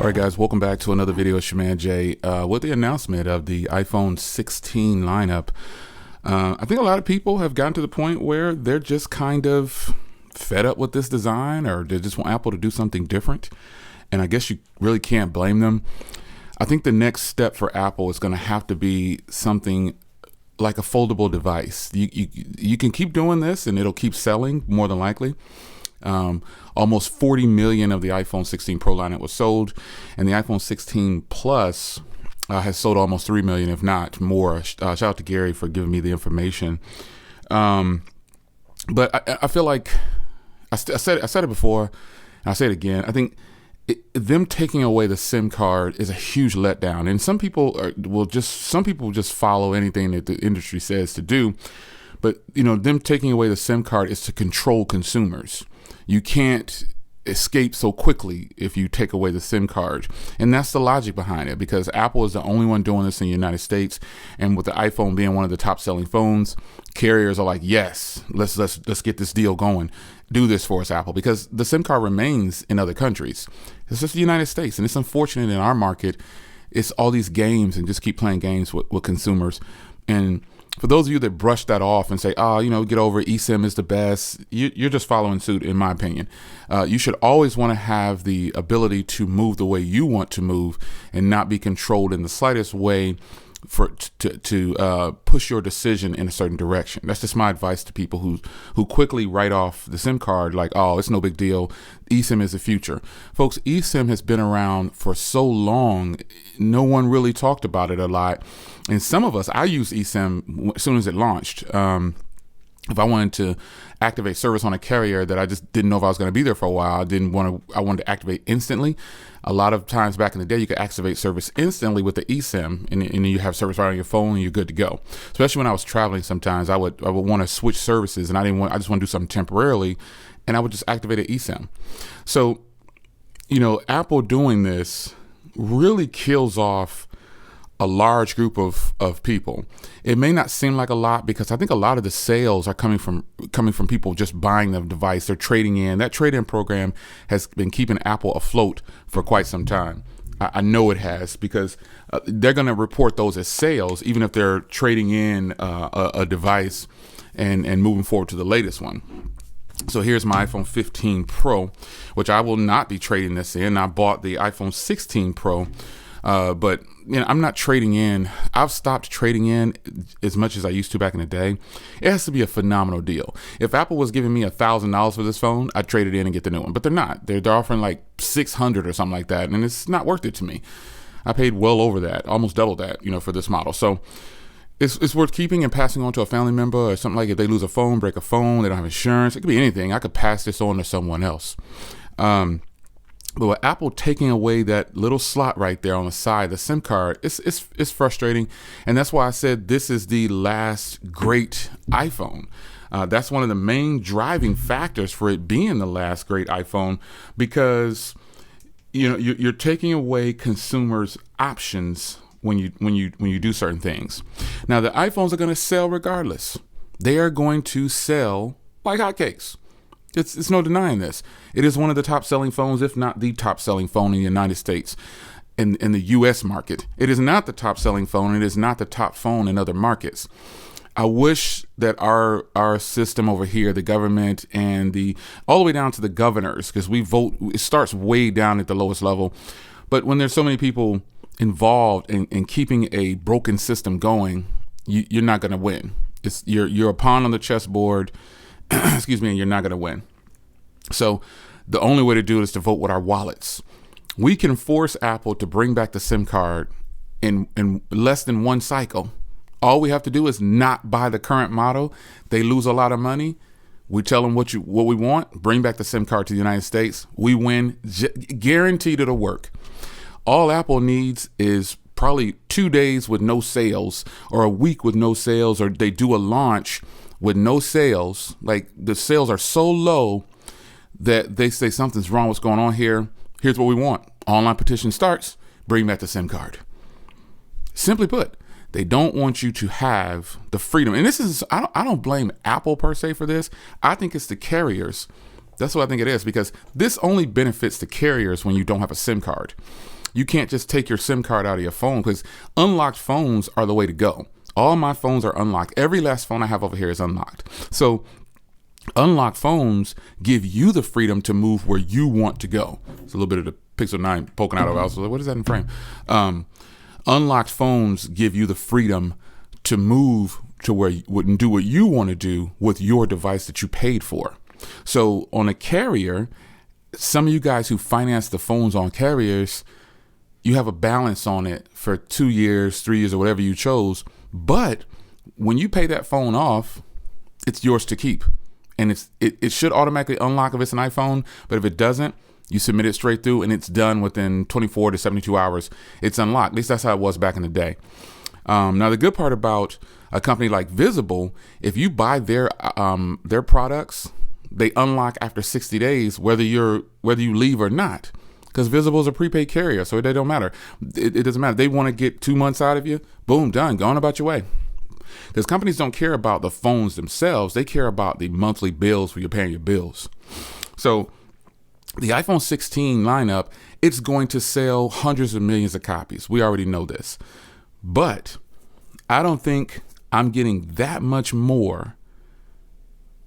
All right, guys, welcome back to another video. It's your man Jay with the announcement of the iPhone 16 lineup. I think a lot of people have gotten to the point where they're just kind of fed up with this design, or they just want Apple to do something different. And I guess you really can't blame them. I think the next step for Apple is going to have to be something like a foldable device. You can keep doing this and it'll keep selling more than likely. Almost 40 million of the iPhone 16 Pro lineup was sold, and the iPhone 16 Plus has sold almost 3 million, if not more. Shout out to Gary for giving me the information. But I feel like I said it before, and I say it again. I think them taking away the SIM card is a huge letdown, and some people will just follow anything that the industry says to do. But them taking away the SIM card is to control consumers. You can't escape so quickly if you take away the SIM card. And that's the logic behind it, because Apple is the only one doing this in the United States. And with the iPhone being one of the top selling phones, carriers are like, yes, let's get this deal going. Do this for us, Apple, because the SIM card remains in other countries. It's just the United States. And it's unfortunate in our market, it's all these games and just keep playing games with consumers. And for those of you that brush that off and say, get over it, eSIM is the best, you're just following suit, in my opinion. You should always want to have the ability to move the way you want to move and not be controlled in the slightest way to push your decision in a certain direction. That's just my advice to people who quickly write off the SIM card like, oh, it's no big deal. eSIM is the future. Folks, eSIM has been around for so long, no one really talked about it a lot. And some of us, I used eSIM as soon as it launched. If I wanted to activate service on a carrier that I just didn't know if I was going to be there for a while, I wanted to activate instantly. A lot of times back in the day, you could activate service instantly with the eSIM, and you have service right on your phone and you're good to go. Especially when I was traveling, sometimes I would want to switch services, and I just want to do something temporarily, and I would just activate an eSIM. So, Apple doing this really kills off a large group of people. It may not seem like a lot, because I think a lot of the sales are coming from people just buying the device. They're trading in. That trade-in program has been keeping Apple afloat for quite some time. I know it has, because they're going to report those as sales, even if they're trading in a device and moving forward to the latest one. So here's my iPhone 15 Pro, which I will not be trading this in. I bought the iPhone 16 Pro. But I'm not trading in. I've stopped trading in as much as I used to back in the day. It has to be a phenomenal deal. If Apple was giving me $1,000 for this phone, I'd trade it in and get the new one. But they're not. They're offering like $600 or something like that, and it's not worth it to me. I paid well over that, almost double that, for this model. So it's worth keeping and passing on to a family member or something. Like if they lose a phone, break a phone, they don't have insurance. It could be anything. I could pass this on to someone else. But with Apple taking away that little slot right there on the side, the SIM card, it's frustrating. And that's why I said this is the last great iPhone. That's one of the main driving factors for it being the last great iPhone, because you're taking away consumers' options when you do certain things. Now the iPhones are going to sell regardless. They are going to sell like hotcakes. It's no denying this. It is one of the top selling phones, if not the top selling phone in the United States, in the US market. It is not the top selling phone. It is not the top phone in other markets. I wish that our system over here, the government and all the way down to the governors, because we vote, it starts way down at the lowest level. But when there's so many people involved in keeping a broken system going, you're not going to win. You're a pawn on the chessboard. Excuse me, and you're not going to win. So the only way to do it is to vote with our wallets. We can force Apple to bring back the SIM card in less than one cycle. All we have to do is not buy the current model. They lose a lot of money. We tell them what we want. Bring back the SIM card to the United States. We win. Guaranteed it'll work. All Apple needs is probably 2 days with no sales, or a week with no sales, or they do a launch with no sales. Like the sales are so low that they say something's wrong. What's going on here? Here's what we want. Online petition starts. Bring back the SIM card. Simply put, they don't want you to have the freedom. And this is, I don't blame Apple per se for this. I think it's the carriers. That's what I think it is, because this only benefits the carriers when you don't have a SIM card. You can't just take your SIM card out of your phone, because unlocked phones are the way to go. All my phones are unlocked. Every last phone I have over here is unlocked. So unlocked phones give you the freedom to move where you want to go. It's a little bit of the Pixel 9 poking out of it. I was like, what is that in frame? Unlocked phones give you the freedom to move to where you wouldn't do what you want to do with your device that you paid for. So on a carrier, some of you guys who finance the phones on carriers, you have a balance on it for 2 years, 3 years, or whatever you chose. But when you pay that phone off, it's yours to keep. And it should automatically unlock if it's an iPhone. But if it doesn't, you submit it straight through and it's done within 24 to 72 hours. It's unlocked. At least that's how it was back in the day. Now, the good part about a company like Visible, if you buy their products, they unlock after 60 days, whether you leave or not. Because Visible is a prepaid carrier, so it don't matter. It doesn't matter. They want to get 2 months out of you. Boom, done. Go on about your way. Because companies don't care about the phones themselves. They care about the monthly bills where you're paying your bills. So the iPhone 16 lineup, it's going to sell hundreds of millions of copies. We already know this. But I don't think I'm getting that much more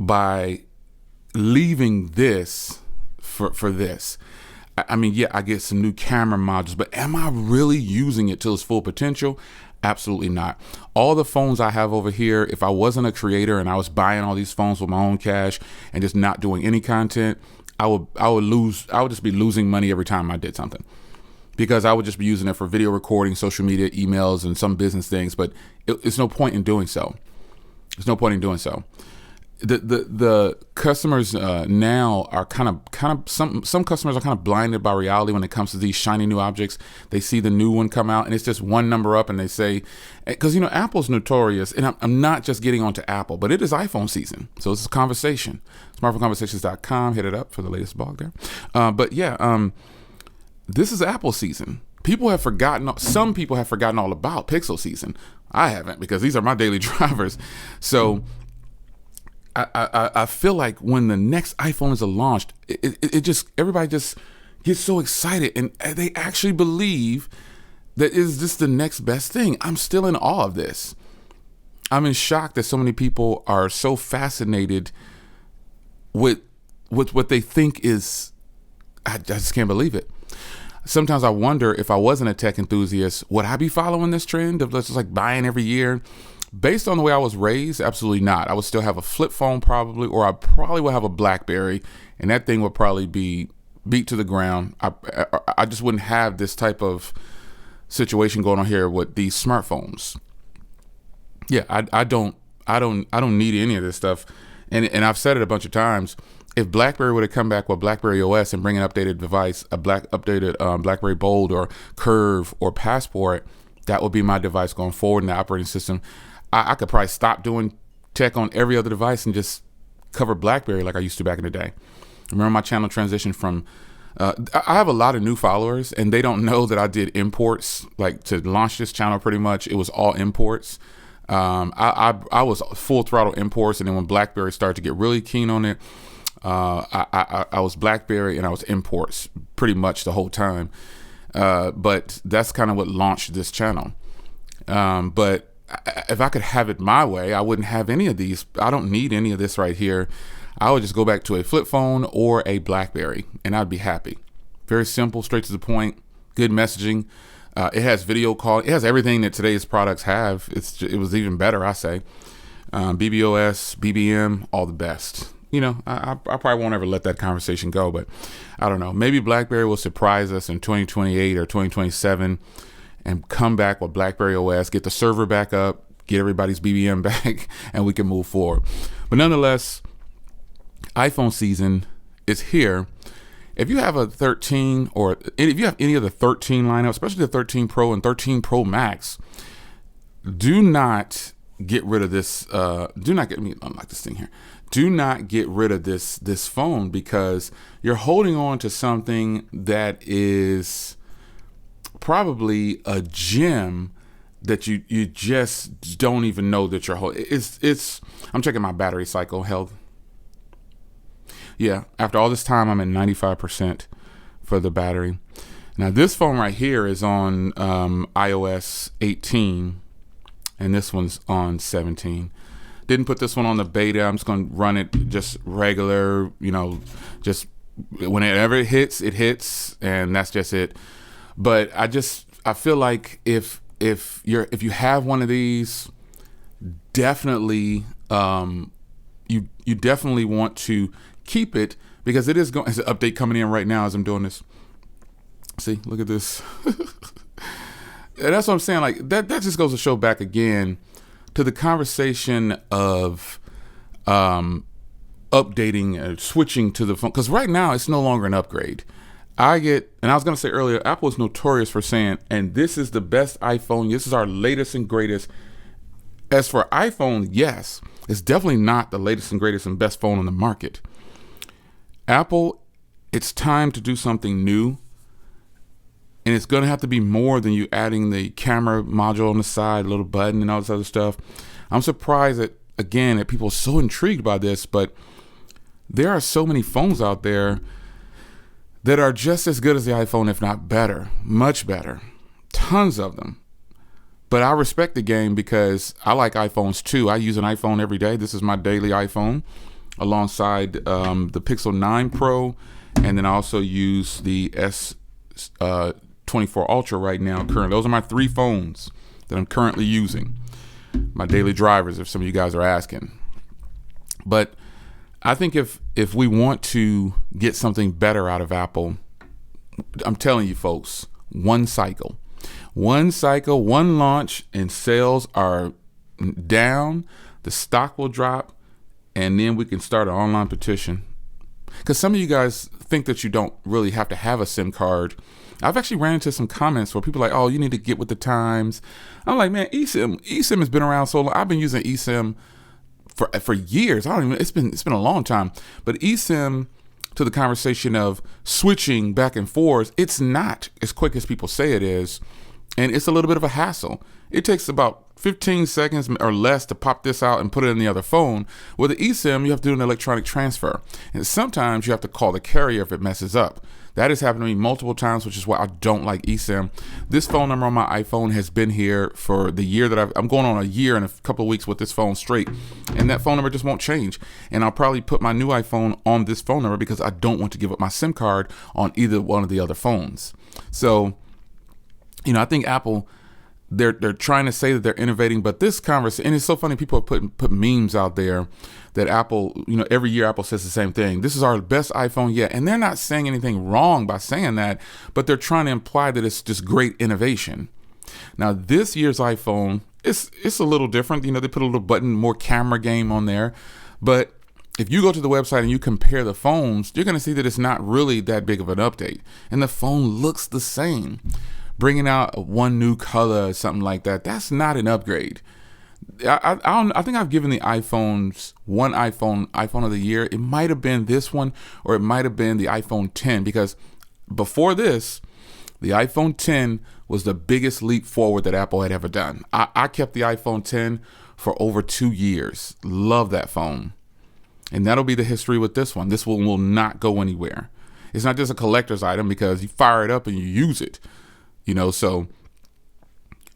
by leaving this for this. I mean, yeah, I get some new camera modules, but am I really using it to its full potential? Absolutely not. All the phones I have over here, if I wasn't a creator and I was buying all these phones with my own cash and just not doing any content, I would just be losing money every time I did something, because I would just be using it for video recording, social media, emails, and some business things. But it's no point in doing so. There's no point in doing so. The customers now are kind of some customers are kind of blinded by reality when it comes to these shiny new objects. They see the new one come out and it's just one number up, and they say, because Apple's notorious, and I'm not just getting onto Apple, but it is iPhone season, so it's a conversation. Smartphoneconversations.com, hit it up for the latest blog there. But yeah, this is Apple season. Some people have forgotten all about Pixel season. I haven't, because these are my daily drivers. So I feel like when the next iPhone is launched, everybody just gets so excited, and they actually believe that is this the next best thing. I'm still in awe of this. I'm in shock that so many people are so fascinated with what they think is. I just can't believe it. Sometimes I wonder, if I wasn't a tech enthusiast, would I be following this trend of just like buying every year? Based on the way I was raised, absolutely not. I would still have a flip phone probably, or I probably would have a BlackBerry, and that thing would probably be beat to the ground. I just wouldn't have this type of situation going on here with these smartphones. Yeah, I don't need any of this stuff, and I've said it a bunch of times. If BlackBerry would have come back with BlackBerry OS and bring an updated device, updated BlackBerry Bold or Curve or Passport, that would be my device going forward in the operating system. I could probably stop doing tech on every other device and just cover BlackBerry like I used to back in the day. Remember my channel transition from, I have a lot of new followers, and they don't know that I did imports. Like, to launch this channel, pretty much it was all imports. I was full throttle imports, and then when BlackBerry started to get really keen on it, I was BlackBerry and I was imports pretty much the whole time. But that's kind of what launched this channel. But if I could have it my way, I wouldn't have any of these. I don't need any of this right here. I would just go back to a flip phone or a BlackBerry, and I'd be happy. Very simple, straight to the point, good messaging. It has video call. It has everything that today's products have. It was even better, I say. BBOS, BBM, all the best. I probably won't ever let that conversation go, but I don't know. Maybe BlackBerry will surprise us in 2028 or 2027 and come back with BlackBerry OS, get the server back up, get everybody's BBM back, and we can move forward. But nonetheless, iPhone season is here. If you have a 13, or if you have any of the 13 lineup, especially the 13 Pro and 13 Pro Max, do not get rid of this. Let me unlock this thing here. Do not get rid of this phone, because you're holding on to something that is probably a gem that you just don't even know that you're holding. I'm checking my battery cycle health. Yeah, after all this time, I'm at 95% for the battery. Now this phone right here is on iOS 18, and this one's on 17. Didn't put this one on the beta. I'm just going to run it just regular, just whenever it hits, and that's just it. But I feel like if you have one of these, definitely you definitely want to keep it, because it is going. There's an update coming in right now as I'm doing this. See, look at this. And that's what I'm saying. Like that just goes to show back again to the conversation of updating, switching to the phone, because right now it's no longer an upgrade. And I was going to say earlier, Apple is notorious for saying, and this is the best iPhone. This is our latest and greatest. As for iPhone, yes, it's definitely not the latest and greatest and best phone on the market. Apple, it's time to do something new. And it's going to have to be more than you adding the camera module on the side, a little button and all this other stuff. I'm surprised that people are so intrigued by this, but there are so many phones out there that are just as good as the iPhone, if not better, much better. Tons of them. But I respect the game because I like iPhones too. I use an iPhone every day. This is my daily iPhone alongside the Pixel 9 Pro. And then I also use the S24 Ultra right now. Currently, those are my 3 phones that I'm currently using. My daily drivers, if some of you guys are asking. But I think if we want to get something better out of Apple, I'm telling you folks, one cycle, one launch, and sales are down, the stock will drop, and then we can start an online petition. Because some of you guys think that you don't really have to have a SIM card. I've actually ran into some comments where people are like, oh, you need to get with the times. I'm like, man, eSIM has been around so long. I've been using eSIM for years. It's been a long time. But eSIM, to the conversation of switching back and forth, it's not as quick as people say it is. And it's a little bit of a hassle. It takes about 15 seconds or less to pop this out and put it in the other phone. With the eSIM, you have to do an electronic transfer. And sometimes you have to call the carrier if it messes up. That has happened to me multiple times, which is why I don't like eSIM. This phone number on my iPhone has been here for the year that I'm going on a year and a couple of weeks with this phone straight. And that phone number just won't change. And I'll probably put my new iPhone on this phone number because I don't want to give up my SIM card on either one of the other phones. So, I think Apple, they're trying to say that they're innovating, but this conversation, and it's so funny, people are put memes out there that Apple, every year Apple says the same thing. This is our best iPhone yet. And they're not saying anything wrong by saying that, but they're trying to imply that it's just great innovation. Now, this year's iPhone, it's a little different. They put a little button, more camera game on there. But if you go to the website and you compare the phones, you're going to see that it's not really that big of an update. And the phone looks the same. Bringing out one new color or something like that, that's not an upgrade. I think I've given the iPhones one iPhone of the year. It might have been this one, or it might have been the iPhone 10, because before this, the iPhone 10 was the biggest leap forward that Apple had ever done. I kept the iPhone 10 for over 2 years. Love that phone. And that'll be the history with this one. This one will not go anywhere. It's not just a collector's item because you fire it up and you use it. So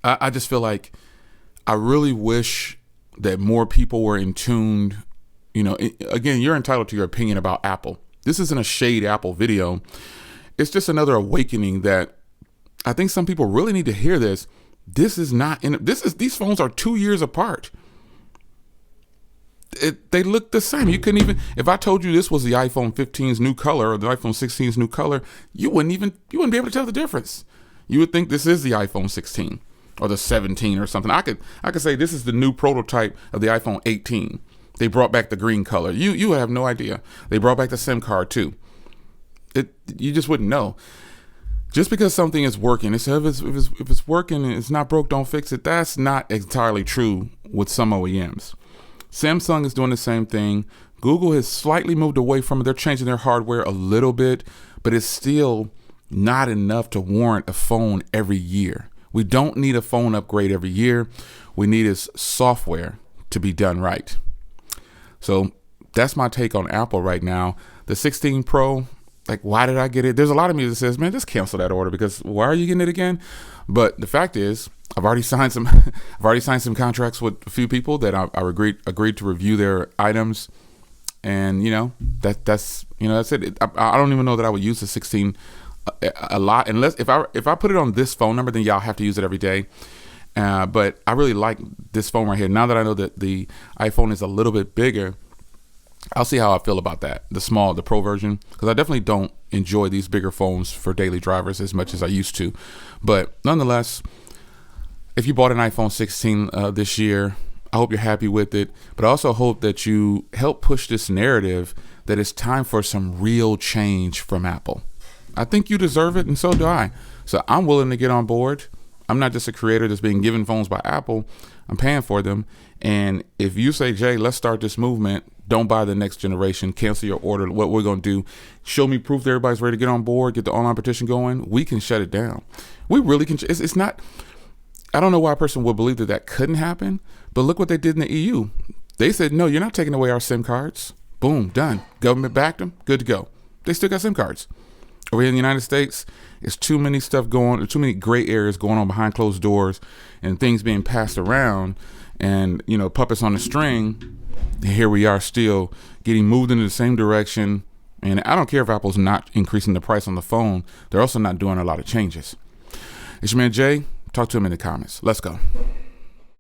I just feel like I really wish that more people were in tune. Again, you're entitled to your opinion about Apple. This isn't a shade Apple video. It's just another awakening that I think some people really need to hear this. These phones are 2 years apart. They look the same. You couldn't even, if I told you this was the iPhone 15's new color or the iPhone 16's new color, you wouldn't be able to tell the difference. You would think this is the iPhone 16 or the 17 or something. I could say this is the new prototype of the iPhone 18. They brought back the green color. You would have no idea. They brought back the SIM card too. You just wouldn't know. Just because something is working, if it's working and it's not broke, don't fix it. That's not entirely true with some OEMs. Samsung is doing the same thing. Google has slightly moved away from it. They're changing their hardware a little bit, but it's still not enough to warrant a phone every year. We don't need a phone upgrade every year. We need is software to be done right. So that's my take on Apple right now. The 16 Pro, like, why did I get it? There's a lot of me that says, man, just cancel that order, because why are you getting it again? But the fact is, I've already signed some I've already signed some contracts with a few people that I agreed to review their items, and that's it. I don't even know that I would use the 16 a lot, unless if I put it on this phone number, then y'all have to use it every day. But I really like this phone right here. Now that I know that the iPhone is a little bit bigger, I'll see how I feel about that, the Pro version, because I definitely don't enjoy these bigger phones for daily drivers as much as I used to. But nonetheless, if you bought an iPhone 16 this year, I hope you're happy with it. But I also hope that you help push this narrative that it's time for some real change from Apple. I think you deserve it, and so do I. So I'm willing to get on board. I'm not just a creator that's being given phones by Apple. I'm paying for them. And if you say, Jay, let's start this movement, don't buy the next generation, cancel your order, what we're going to do, show me proof that everybody's ready to get on board, get the online petition going, we can shut it down. We really can. It's not, I don't know why a person would believe that couldn't happen, but look what they did in the EU. They said, no, you're not taking away our SIM cards. Boom, done. Government backed them, good to go. They still got SIM cards. Over here in the United States, it's too many gray areas going on behind closed doors, and things being passed around, and puppets on the string. And here we are still getting moved in the same direction. And I don't care if Apple's not increasing the price on the phone. They're also not doing a lot of changes. It's your man Jay. Talk to him in the comments. Let's go.